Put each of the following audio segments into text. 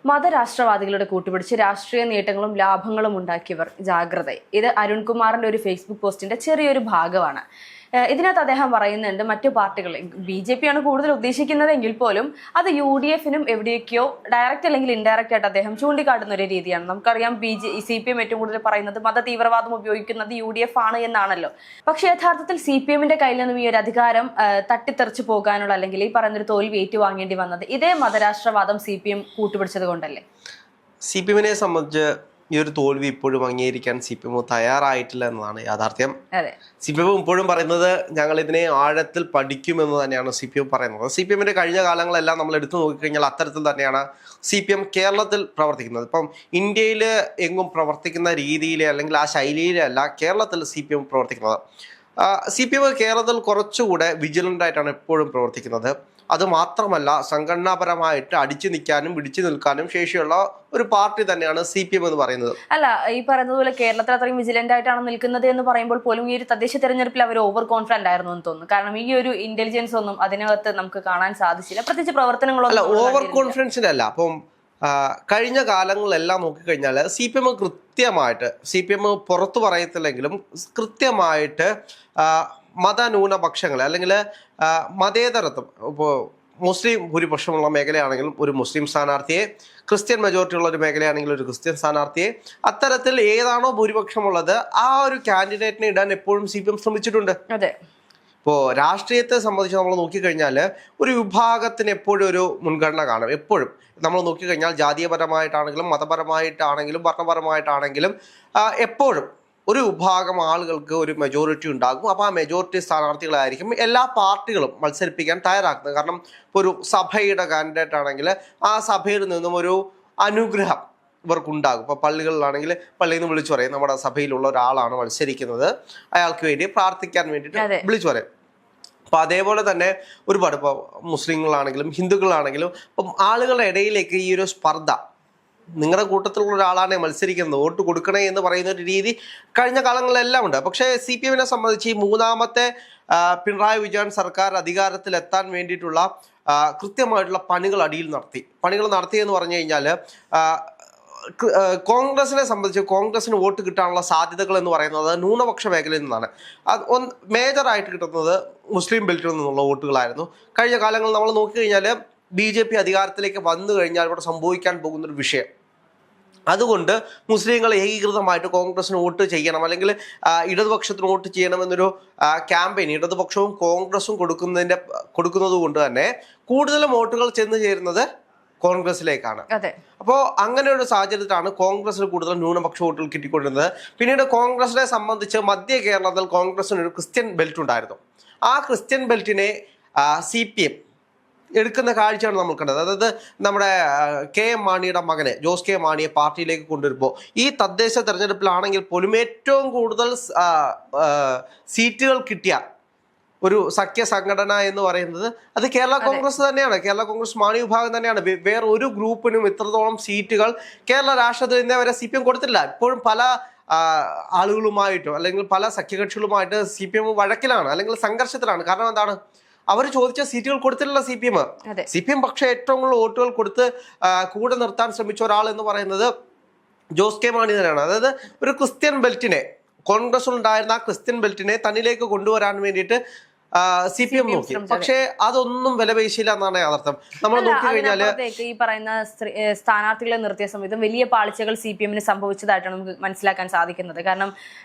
മതരാഷ്ട്രവാദികളുടെ കൂട്ടുപിടിച്ച് രാഷ്ട്രീയ നേട്ടങ്ങളും ലാഭങ്ങളും ഉണ്ടാക്കിയവർ ജാഗ്രത. ഇത് അരുൺകുമാറിന്റെ ഒരു ഫേസ്ബുക്ക് പോസ്റ്റിന്റെ ചെറിയൊരു ഭാഗമാണ്. ഇതിനകത്ത് അദ്ദേഹം പറയുന്നുണ്ട്, മറ്റു പാർട്ടികൾ BJP ആണ് കൂടുതൽ ഉദ്ദേശിക്കുന്നതെങ്കിൽ പോലും അത് UDF-നും എവിടെയൊക്കെയോ ഡയറക്റ്റ് അല്ലെങ്കിൽ ഇൻഡയറക്റ്റ് ആയിട്ട് അദ്ദേഹം ചൂണ്ടിക്കാട്ടുന്ന ഒരു രീതിയാണ്. നമുക്കറിയാം CPM ഏറ്റവും കൂടുതൽ പറയുന്നത് മത തീവ്രവാദം ഉപയോഗിക്കുന്നത് UDF ആണ് എന്നാണല്ലോ. പക്ഷെ യഥാർത്ഥത്തിൽ CPM-ന്റെ കയ്യിൽ നിന്നും ഈ ഒരു അധികാരം തട്ടിത്തെറിച്ചു പോകാനുള്ള അല്ലെങ്കിൽ ഈ പറയുന്നൊരു തോൽവി ഏറ്റുവാങ്ങേണ്ടി വന്നത് ഇതേ മതരാഷ്ട്രവാദം CPM കൂട്ടുപിടിച്ചത് കൊണ്ടല്ലേ? CPM-നെ സംബന്ധിച്ച് ഈ ഒരു തോൽവി ഇപ്പോഴും അംഗീകരിക്കാൻ CPM തയ്യാറായിട്ടില്ല എന്നതാണ് യാഥാർത്ഥ്യം. CPM ഇപ്പോഴും പറയുന്നത് ഞങ്ങൾ ഇതിനെ ആഴത്തിൽ പഠിക്കുമെന്ന് തന്നെയാണ് CPM പറയുന്നത്. CPM-ന്റെ കഴിഞ്ഞ കാലങ്ങളെല്ലാം നമ്മൾ എടുത്തു നോക്കിക്കഴിഞ്ഞാൽ അത്തരത്തിൽ തന്നെയാണ് CPM കേരളത്തിൽ പ്രവർത്തിക്കുന്നത്. ഇപ്പം ഇന്ത്യയിൽ എങ്ങും പ്രവർത്തിക്കുന്ന രീതിയിൽ അല്ലെങ്കിൽ ആ ശൈലിയിലല്ല കേരളത്തിൽ CPM പ്രവർത്തിക്കുന്നത്. CPM കേരളത്തിൽ കുറച്ചുകൂടെ വിജിലൻ്റ് ആയിട്ടാണ് എപ്പോഴും പ്രവർത്തിക്കുന്നത്. അത് മാത്രമല്ല, സംഘടനാപരമായിട്ട് അടിച്ചു നിൽക്കാനും പിടിച്ചു നിൽക്കാനും ശേഷിയുള്ള ഒരു പാർട്ടി തന്നെയാണ് CPM എന്ന് പറയുന്നത്. അല്ല, ഈ പറയുന്നത് പോലെ കേരളത്തിൽ അത്രയും വിജിലന്റ് ആയിട്ടാണ് നിൽക്കുന്നത് എന്ന് പറയുമ്പോൾ പോലും ഈ ഒരു തദ്ദേശ തെരഞ്ഞെടുപ്പിൽ അവർ ഓവർ കോൺഫിഡന്റ് ആയിരുന്നു എന്ന് തോന്നുന്നു. കാരണം ഈ ഒരു ഇന്റലിജൻസ് ഒന്നും അതിനകത്ത് നമുക്ക് കാണാൻ സാധിച്ചില്ല, പ്രത്യേകിച്ച് പ്രവർത്തനങ്ങളൊന്നും. ഓവർ കോൺഫിഡൻസിനല്ല. അപ്പം കഴിഞ്ഞ കാലങ്ങളെല്ലാം നോക്കിക്കഴിഞ്ഞാൽ CPM പുറത്തു പറയത്തില്ലെങ്കിലും കൃത്യമായിട്ട് മതന്യൂനപക്ഷങ്ങൾ അല്ലെങ്കിൽ മതേതരത്വം, ഇപ്പോൾ മുസ്ലിം ഭൂരിപക്ഷമുള്ള മേഖലയാണെങ്കിലും ഒരു മുസ്ലിം സ്ഥാനാർത്ഥിയെ, ക്രിസ്ത്യൻ മെജോറിറ്റി ഉള്ള ഒരു മേഖലയാണെങ്കിൽ ഒരു ക്രിസ്ത്യൻ സ്ഥാനാർത്ഥിയെ, അത്തരത്തിൽ ഏതാണോ ഭൂരിപക്ഷമുള്ളത് ആ ഒരു കാൻഡിഡേറ്റിനെ ഇടാൻ എപ്പോഴും CPM ശ്രമിച്ചിട്ടുണ്ട്. അതെ. ഇപ്പോൾ രാഷ്ട്രീയത്തെ സംബന്ധിച്ച് നമ്മൾ നോക്കിക്കഴിഞ്ഞാൽ ഒരു വിഭാഗത്തിന് എപ്പോഴും ഒരു മുൻഗണന കാണും. എപ്പോഴും നമ്മൾ നോക്കിക്കഴിഞ്ഞാൽ ജാതീയപരമായിട്ടാണെങ്കിലും മതപരമായിട്ടാണെങ്കിലും ഭരണപരമായിട്ടാണെങ്കിലും എപ്പോഴും ഒരു വിഭാഗം ആളുകൾക്ക് ഒരു മെജോറിറ്റി ഉണ്ടാകും. അപ്പോൾ ആ മെജോറിറ്റി സ്ഥാനാർത്ഥികളായിരിക്കും എല്ലാ പാർട്ടികളും മത്സരിപ്പിക്കാൻ തയ്യാറാക്കുന്നത്. കാരണം ഇപ്പോൾ ഒരു സഭയുടെ കാൻഡിഡേറ്റ് ആണെങ്കിൽ ആ സഭയിൽ നിന്നും ഒരു അനുഗ്രഹം ഇവർക്കുണ്ടാകും. ഇപ്പോൾ പള്ളികളിലാണെങ്കിൽ പള്ളിയിൽ നിന്ന് വിളിച്ചു പറയും, നമ്മുടെ സഭയിലുള്ള ഒരാളാണ് മത്സരിക്കുന്നത്, അയാൾക്ക് വേണ്ടി പ്രാർത്ഥിക്കാൻ വേണ്ടിയിട്ട് വിളിച്ചു പറയും. അപ്പം അതേപോലെ തന്നെ ഒരുപാട് ഇപ്പോൾ മുസ്ലിങ്ങളാണെങ്കിലും ഹിന്ദുക്കളാണെങ്കിലും ഇപ്പം ആളുകളുടെ ഇടയിലേക്ക് ഈ ഒരു സ്പർദ്ധ, നിങ്ങളുടെ കൂട്ടത്തിലുള്ള ഒരാളാണ് മത്സരിക്കുന്നത്, വോട്ട് കൊടുക്കണേ എന്ന് പറയുന്ന ഒരു രീതി കഴിഞ്ഞ കാലങ്ങളിലെല്ലാം ഉണ്ട്. പക്ഷേ CPM-നെ സംബന്ധിച്ച് ഈ മൂന്നാമത്തെ പിണറായി വിജയൻ സർക്കാർ അധികാരത്തിലെത്താൻ വേണ്ടിയിട്ടുള്ള കൃത്യമായിട്ടുള്ള പണികൾ നടത്തിയെന്ന് പറഞ്ഞു കഴിഞ്ഞാൽ കോൺഗ്രസിനെ സംബന്ധിച്ച് കോൺഗ്രസിന് വോട്ട് കിട്ടാനുള്ള സാധ്യതകൾ എന്ന് പറയുന്നത് ന്യൂനപക്ഷ മേഖലയിൽ നിന്നാണ്. മേജറായിട്ട് കിട്ടുന്നത് മുസ്ലിം ബെൽറ്റിൽ നിന്നുള്ള വോട്ടുകളായിരുന്നു. കഴിഞ്ഞ കാലങ്ങളിൽ നമ്മൾ നോക്കിക്കഴിഞ്ഞാൽ BJP അധികാരത്തിലേക്ക് വന്നു കഴിഞ്ഞാൽ ഇവിടെ സംഭവിക്കാൻ പോകുന്നൊരു വിഷയം, അതുകൊണ്ട് മുസ്ലിങ്ങൾ ഏകീകൃതമായിട്ട് കോൺഗ്രസിന് വോട്ട് ചെയ്യണം അല്ലെങ്കിൽ ഇടതുപക്ഷത്തിന് വോട്ട് ചെയ്യണമെന്നൊരു ക്യാമ്പയിൻ ഇടതുപക്ഷവും കോൺഗ്രസും കൊടുക്കുന്നത് കൊണ്ട് തന്നെ കൂടുതലും വോട്ടുകൾ ചെന്ന് ചേരുന്നത് കോൺഗ്രസിലേക്കാണ്. അപ്പോൾ അങ്ങനെ ഒരു സാഹചര്യത്തിലാണ് കോൺഗ്രസിന് കൂടുതൽ ന്യൂനപക്ഷ വോട്ടുകൾ കിട്ടിക്കൊണ്ടിരുന്നത്. പിന്നീട് കോൺഗ്രസിനെ സംബന്ധിച്ച് മധ്യ കേരളത്തിൽ കോൺഗ്രസിന് ഒരു ക്രിസ്ത്യൻ ബെൽറ്റ് ഉണ്ടായിരുന്നു. ആ ക്രിസ്ത്യൻ ബെൽറ്റിനെ CPM എടുക്കുന്ന കാഴ്ചയാണ് നമ്മൾ കണ്ടത്. അതായത് നമ്മുടെ KM മാണിയുടെ മകനെ ജോസ് കെ മാണിയെ പാർട്ടിയിലേക്ക് കൊണ്ടുവരുമ്പോൾ ഈ തദ്ദേശ തെരഞ്ഞെടുപ്പിലാണെങ്കിൽ പോലും ഏറ്റവും കൂടുതൽ സീറ്റുകൾ കിട്ടിയ ഒരു സഖ്യ സംഘടന എന്ന് പറയുന്നത് അത് കേരള കോൺഗ്രസ് തന്നെയാണ്. കേരള കോൺഗ്രസ് മാണി വിഭാഗം തന്നെയാണ്. വേറെ ഒരു ഗ്രൂപ്പിനും ഇത്രത്തോളം സീറ്റുകൾ കേരള രാഷ്ട്രീയത്തിൽ ഇന്നേ വരെ CPM കൊടുത്തില്ല. ഇപ്പോഴും പല ആളുകളുമായിട്ടോ അല്ലെങ്കിൽ പല സഖ്യകക്ഷികളുമായിട്ട് CPM വഴക്കിലാണ് അല്ലെങ്കിൽ സംഘർഷത്തിലാണ്. കാരണം എന്താണ്, അവർ ചോദിച്ച സീറ്റുകൾ കൊടുത്തിട്ടുള്ള CPM പക്ഷേ ഏറ്റവും കൂടുതൽ വോട്ടുകൾ കൊടുത്ത് കൂടെ നിർത്താൻ ശ്രമിച്ച ഒരാൾ എന്ന് പറയുന്നത് ജോസ് കെ മാണി തന്നെയാണ്. അതായത് ഒരു ക്രിസ്ത്യൻ ബെൽറ്റിനെ, കോൺഗ്രസ് ഉണ്ടായിരുന്ന ആ ക്രിസ്ത്യൻ ബെൽറ്റിനെ തന്നിലേക്ക് കൊണ്ടുവരാൻ വേണ്ടിയിട്ട് CPM നോക്കി. പക്ഷേ അതൊന്നും വിലപേശില്ല എന്നാണ് യാഥാർത്ഥ്യം. നമ്മൾ നോക്കിക്കഴിഞ്ഞാല് ഈ പറയുന്ന സ്ഥാനാർത്ഥികളെ നിർത്തിയ സമയത്ത് വലിയ പാളിച്ചകൾ CPM-ന് സംഭവിച്ചതായിട്ടാണ് നമുക്ക് മനസ്സിലാക്കാൻ സാധിക്കുന്നത്. കാരണം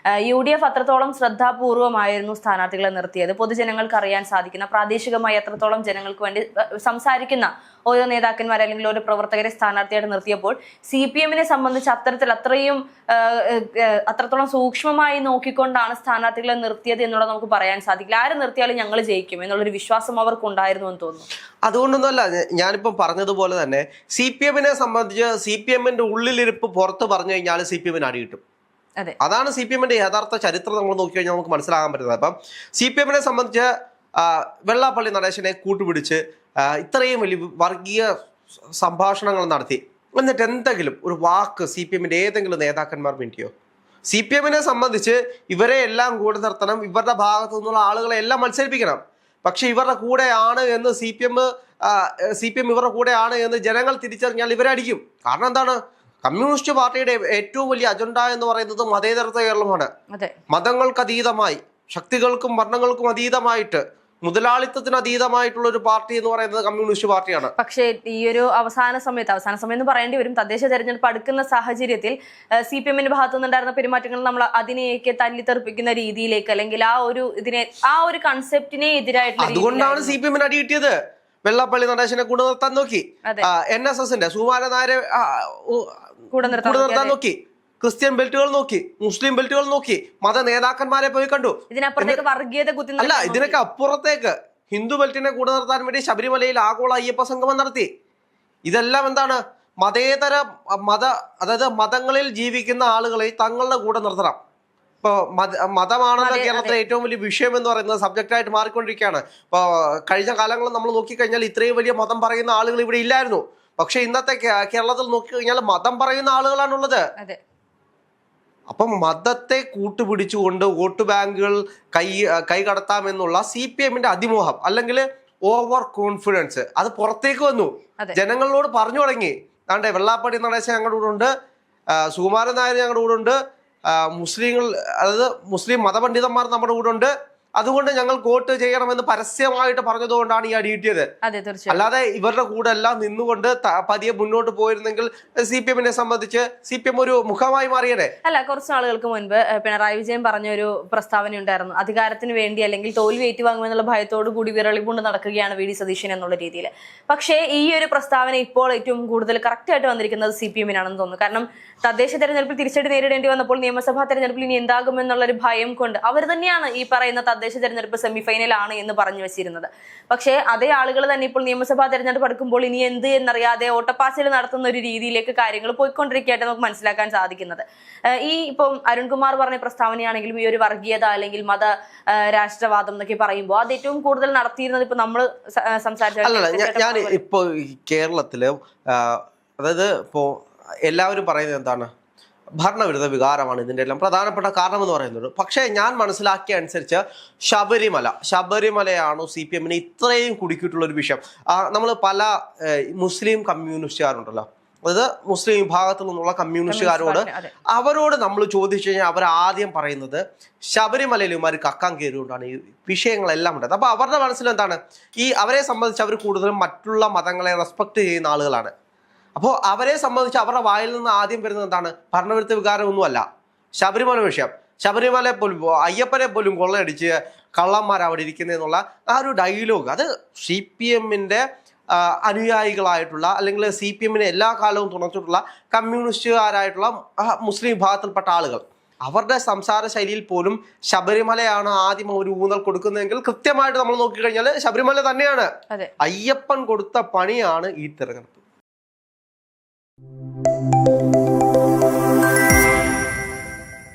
UDF അത്രത്തോളം ശ്രദ്ധാപൂർവമായിരുന്നു സ്ഥാനാർത്ഥികളെ നിർത്തിയത്. പൊതുജനങ്ങൾക്ക് അറിയാൻ സാധിക്കുന്ന, പ്രാദേശികമായി അത്രത്തോളം ജനങ്ങൾക്ക് വേണ്ടി സംസാരിക്കുന്ന ഓരോ നേതാക്കന്മാരെ അല്ലെങ്കിൽ ഓരോ പ്രവർത്തകരെ സ്ഥാനാർത്ഥിയായിട്ട് നിർത്തിയപ്പോൾ CPM-നെ സംബന്ധിച്ച് അത്രത്തോളം സൂക്ഷ്മമായി നോക്കിക്കൊണ്ടാണ് സ്ഥാനാർത്ഥികളെ നിർത്തിയത് എന്നുള്ളത് നമുക്ക് പറയാൻ സാധിക്കില്ല. ആര് നിർത്തിയാലും ഞങ്ങൾ ജയിക്കും എന്നുള്ളൊരു വിശ്വാസം അവർക്ക് ഉണ്ടായിരുന്നു എന്ന് തോന്നുന്നു. അതുകൊണ്ടൊന്നുമല്ല, ഞാനിപ്പം പറഞ്ഞതുപോലെ തന്നെ CPM-നെ സംബന്ധിച്ച് CPM-ന്റെ ഉള്ളിലിരിപ്പ് പുറത്ത് പറഞ്ഞു കഴിഞ്ഞാൽ CPM-ന് അടി കിട്ടും. അതാണ് CPM-ന്റെ യഥാർത്ഥ ചരിത്രം നമ്മൾ നോക്കിക്കഴിഞ്ഞാൽ നമുക്ക് മനസ്സിലാക്കാൻ പറ്റുന്നത്. അപ്പം CPM-നെ സംബന്ധിച്ച് വെള്ളാപ്പള്ളി നടേശനെ കൂട്ടുപിടിച്ച് ഇത്രയും വലിയ വർഗീയ സംഭാഷണങ്ങൾ നടത്തി എന്നിട്ട് എന്തെങ്കിലും ഒരു വാക്ക് CPM-ന്റെ ഏതെങ്കിലും നേതാക്കന്മാർ വേണ്ടിയോ? CPM-നെ സംബന്ധിച്ച് ഇവരെ എല്ലാം കൂടെ നിർത്തണം, ഇവരുടെ ഭാഗത്തു നിന്നുള്ള ആളുകളെ എല്ലാം മത്സരിപ്പിക്കണം. പക്ഷെ ഇവരുടെ കൂടെയാണ് എന്ന് CPM CPM ഇവരുടെ കൂടെയാണ് എന്ന് ജനങ്ങൾ തിരിച്ചറിഞ്ഞാൽ ഇവരെ അടിക്കും. കാരണം എന്താണ്? കമ്മ്യൂണിസ്റ്റ് പാർട്ടിയുടെ ഏറ്റവും വലിയ അജണ്ട എന്ന് പറയുന്നത് മതേതരത്വ കേരളമാണ്. മതങ്ങൾക്ക് അതീതമായി, ശക്തികൾക്കും വർണ്ണങ്ങൾക്കും അതീതമായിട്ട്, മുതലാളിത്തത്തിന് അതീതമായിട്ടുള്ള ഒരു പാർട്ടി എന്ന് പറയുന്നത് കമ്മ്യൂണിസ്റ്റ് പാർട്ടിയാണ്. പക്ഷേ ഈ ഒരു അവസാന സമയം എന്ന് പറയേണ്ടി വരും, തദ്ദേശ തെരഞ്ഞെടുപ്പ് അടുക്കുന്ന സാഹചര്യത്തിൽ CPM-ന്റെ ഭാഗത്തു നിന്നുണ്ടായിരുന്ന പെരുമാറ്റങ്ങൾ നമ്മൾ അതിനെയൊക്കെ തല്ലിത്തെറിപ്പിക്കുന്ന രീതിയിലേക്ക്, അല്ലെങ്കിൽ ആ ഒരു കൺസെപ്റ്റിനെ എതിരായിട്ടുള്ള, അതുകൊണ്ടാണ് CPM-ന് അടി കിട്ടിയത്. വെള്ളാപ്പള്ളി നടേശനെ കൂടെ നിർത്താൻ നോക്കി, NSS-ന്റെ സുകുമാരൻ നായരെ കൂടെ നിർത്താൻ നോക്കി, ക്രിസ്ത്യൻ ബെൽറ്റുകൾ നോക്കി, മുസ്ലിം ബെൽറ്റുകൾ നോക്കി, മത നേതാക്കന്മാരെ പോയി കണ്ടു. ഇതിനപ്പുറത്തേക്ക് വർഗീയത അല്ല, ഇതിനൊക്കെ അപ്പുറത്തേക്ക് ഹിന്ദു ബെൽറ്റിനെ കൂടെ നിർത്താൻ വേണ്ടി ശബരിമലയിൽ ആഗോള അയ്യപ്പ സംഗമം നടത്തി. ഇതെല്ലാം എന്താണ്? അതായത് മതങ്ങളിൽ ജീവിക്കുന്ന ആളുകളെ തങ്ങളുടെ കൂടെ നിർത്തണം. ഇപ്പൊ മതമാണല്ലോ കേരളത്തിലെ ഏറ്റവും വലിയ വിഷയം എന്ന് പറയുന്നത് സബ്ജക്റ്റായിട്ട് മാറിക്കൊണ്ടിരിക്കുകയാണ്. ഇപ്പൊ കഴിഞ്ഞ കാലങ്ങളിൽ നമ്മൾ നോക്കിക്കഴിഞ്ഞാൽ ഇത്രയും വലിയ മതം പറയുന്ന ആളുകൾ ഇവിടെ ഇല്ലായിരുന്നു. പക്ഷെ ഇന്നത്തെ കേരളത്തിൽ നോക്കിക്കഴിഞ്ഞാൽ മതം പറയുന്ന ആളുകളാണുള്ളത്. അപ്പം മതത്തെ കൂട്ടുപിടിച്ചുകൊണ്ട് വോട്ട് ബാങ്കുകൾ കൈകടത്താമെന്നുള്ള CPM-ന്റെ അതിമോഹം, അല്ലെങ്കിൽ ഓവർ കോൺഫിഡൻസ്, അത് പുറത്തേക്ക് വന്നു. ജനങ്ങളോട് പറഞ്ഞു തുടങ്ങി. അതാണ്ട് വെള്ളാപ്പള്ളി നടേശൻ ഞങ്ങളുടെ കൂടെ ഉണ്ട്, സുകുമാരൻ നായർ ഞങ്ങളുടെ കൂടെ ഉണ്ട്, അതായത് മുസ്ലിം മതപണ്ഡിതന്മാർ നമ്മുടെ കൂടെ ഉണ്ട്, അതുകൊണ്ട് ഞങ്ങൾ വോട്ട് ചെയ്യണമെന്ന് പരസ്യമായിട്ട് പറഞ്ഞതുകൊണ്ടാണ് ഈ അടി കിട്ടിയത്. അല്ലാതെ ഇവരുടെ കൂടെ എല്ലാം നിന്നുകൊണ്ട് പതിയെ മുന്നോട്ട് പോയിരുന്നെങ്കിൽ CPM-നെ സംബന്ധിച്ച് CPM ഒരു മുഖമായി മാറിയതേ അല്ല. കുറച്ച് നാളുകൾക്ക് മുൻപ് പിണറായി വിജയൻ പറഞ്ഞ ഒരു പ്രസ്താവന ഉണ്ടായിരുന്നു, അധികാരത്തിന് വേണ്ടി അല്ലെങ്കിൽ തോൽവി ഏറ്റുവാങ്ങുമെന്നുള്ള ഭയത്തോടു കൂടി വിരളികൊണ്ട് നടക്കുകയാണ് VD സതീശൻ എന്നുള്ള രീതിയിൽ. പക്ഷേ ഈ ഒരു പ്രസ്താവന ഇപ്പോൾ ഏറ്റവും കൂടുതൽ കറക്റ്റ് ആയിട്ട് വന്നിരിക്കുന്നത് CPM-നാണെന്ന് തോന്നുന്നു. കാരണം തദ്ദേശ തെരഞ്ഞെടുപ്പിൽ തിരിച്ചടി നേരിടേണ്ടി വന്നപ്പോൾ നിയമസഭാ തെരഞ്ഞെടുപ്പിൽ ഇനി എന്താകുമെന്നുള്ളൊരു ഭയം കൊണ്ട് അവർ തന്നെയാണ് ഈ പറയുന്ന തദ്ദേശ തെരഞ്ഞെടുപ്പ് സെമിഫൈനൽ ആണ് എന്ന് പറഞ്ഞു വെച്ചിരുന്നത്. പക്ഷേ അതേ ആളുകൾ തന്നെ ഇപ്പോൾ നിയമസഭാ തെരഞ്ഞെടുപ്പ് അടുക്കുമ്പോൾ ഇനി എന്ത് എന്നറിയാതെ ഓട്ടപ്പാച്ചിൽ നടത്തുന്ന ഒരു രീതിയിലേക്ക് കാര്യങ്ങൾ പോയിക്കൊണ്ടിരിക്കുകയായിട്ട് നമുക്ക് മനസ്സിലാക്കാൻ സാധിക്കുന്നത്. ഈ ഇപ്പം അരുൺകുമാർ പറഞ്ഞ പ്രസ്താവനയാണെങ്കിലും ഈ ഒരു വർഗീയത അല്ലെങ്കിൽ മത രാഷ്ട്രവാദം എന്നൊക്കെ പറയുമ്പോൾ അത് ഏറ്റവും കൂടുതൽ നടത്തിയിരുന്നത് ഇപ്പൊ നമ്മൾ സംസാരിച്ച ഞാൻ ഇപ്പൊ കേരളത്തില്, അതായത് ഇപ്പോ എല്ലാവരും പറയുന്നത് എന്താണ്? ഭരണവിരുദ്ധ വികാരമാണ് ഇതിൻ്റെ എല്ലാം പ്രധാനപ്പെട്ട കാരണം എന്ന് പറയുന്നത്. പക്ഷേ ഞാൻ മനസ്സിലാക്കിയ അനുസരിച്ച് ശബരിമലയാണോ CPM-നെ ഇത്രയും കുടുക്കിയിട്ടുള്ള ഒരു വിഷയം? നമ്മൾ പല മുസ്ലിം കമ്മ്യൂണിസ്റ്റുകാരുണ്ടല്ലോ, അതായത് മുസ്ലിം വിഭാഗത്തിൽ നിന്നുള്ള കമ്മ്യൂണിസ്റ്റുകാരോട് അവരോട് നമ്മൾ ചോദിച്ചു കഴിഞ്ഞാൽ അവർ ആദ്യം പറയുന്നത് ശബരിമലയിൽ ഇവന്മാർ കക്കാൻ കയറിക്കൊണ്ടാണ് ഈ വിഷയങ്ങളെല്ലാം ഉണ്ടായത്. അപ്പൊ അവരുടെ മനസ്സിൽ എന്താണ്? അവരെ സംബന്ധിച്ച് അവർ കൂടുതലും മറ്റുള്ള മതങ്ങളെ റെസ്പെക്ട് ചെയ്യുന്ന ആളുകളാണ്. അപ്പോൾ അവരെ സംബന്ധിച്ച് അവരുടെ വായിൽ നിന്ന് ആദ്യം വരുന്നത് എന്താണ്? ഭരണവിരുദ്ധ വികാരമൊന്നുമല്ല, ശബരിമല വിഷയം. ശബരിമല പോലും, അയ്യപ്പനെ പോലും കൊള്ളയടിച്ച് കള്ളന്മാർ അവിടെ ഇരിക്കുന്നതെന്നുള്ള ആ ഒരു ഡയലോഗ്, അത് CPM-ന്റെ അനുയായികളായിട്ടുള്ള, അല്ലെങ്കിൽ CPM-നെ എല്ലാ കാലവും തുണച്ചിട്ടുള്ള കമ്മ്യൂണിസ്റ്റുകാരായിട്ടുള്ള മുസ്ലിം വിഭാഗത്തിൽപ്പെട്ട ആളുകൾ, അവരുടെ സംസാര ശൈലിയിൽ പോലും ശബരിമലയാണ് ആദ്യം ഒരു ഊന്നൽ കൊടുക്കുന്നതെങ്കിൽ കൃത്യമായിട്ട് നമ്മൾ നോക്കിക്കഴിഞ്ഞാൽ ശബരിമല തന്നെയാണ്. അയ്യപ്പൻ കൊടുത്ത പണിയാണ് ഈ തെരഞ്ഞെടുപ്പ്.